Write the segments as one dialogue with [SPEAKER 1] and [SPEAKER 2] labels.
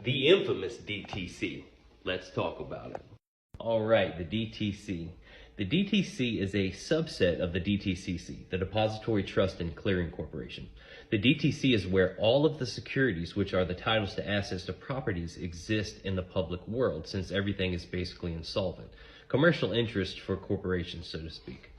[SPEAKER 1] The infamous DTC. Let's talk about it. All right, the DTC. The DTC is a subset of the DTCC, the Depository Trust and Clearing Corporation. The DTC is where all of the securities, which are the titles to assets to properties, exist in the public world, since everything is basically insolvent. Commercial interest for corporations, so to speak.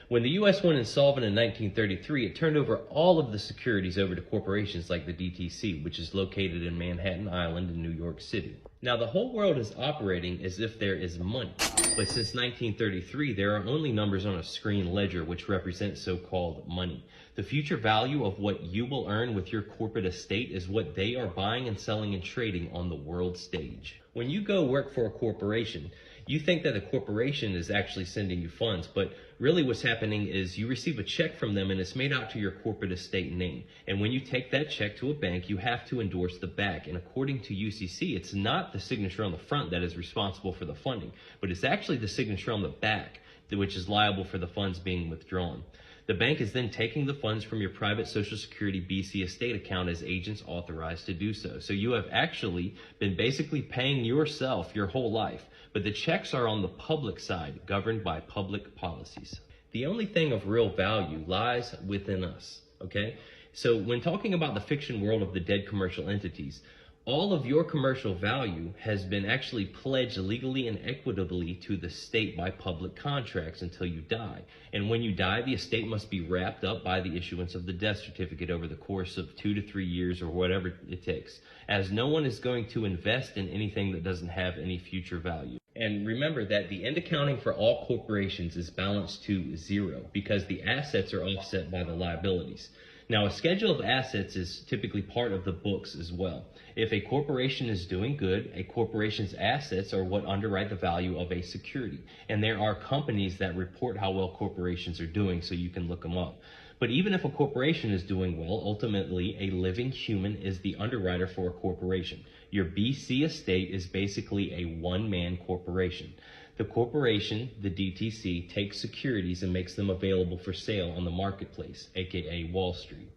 [SPEAKER 1] When the U.S. went insolvent in 1933, it turned over all of the securities over to corporations like the DTC, which is located in Manhattan Island in New York City. Now, the whole world is operating as if there is money. But since 1933, there are only numbers on a screen ledger which represent so-called money. The future value of what you will earn with your corporate estate is what they are buying and selling and trading on the world stage. When you go work for a corporation, you think that the corporation is actually sending you funds, but really what's happening is you receive a check from them and it's made out to your corporate estate name. And when you take that check to a bank, you have to endorse the back. And according to UCC, it's not the signature on the front that is responsible for the funding, but it's actually the signature on the back, which is liable for the funds being withdrawn. The bank is then taking the funds from your private Social Security BC estate account as agents authorized to do so. So you have actually been basically paying yourself your whole life, but the checks are on the public side, governed by public policies. The only thing of real value lies within us, okay? So when talking about the fiction world of the dead commercial entities, all of your commercial value has been actually pledged legally and equitably to the state by public contracts until you die. And when you die, the estate must be wrapped up by the issuance of the death certificate over the course of 2 to 3 years or whatever it takes, as no one is going to invest in anything that doesn't have any future value. And remember that the end accounting for all corporations is balanced to 0 because the assets are offset by the liabilities. Now, a schedule of assets is typically part of the books as well. If a corporation is doing good, a corporation's assets are what underwrite the value of a security. And there are companies that report how well corporations are doing, so you can look them up. But even if a corporation is doing well, ultimately a living human is the underwriter for a corporation. Your BC estate is basically a one-man corporation. The corporation, the DTC, takes securities and makes them available for sale on the marketplace, aka Wall Street.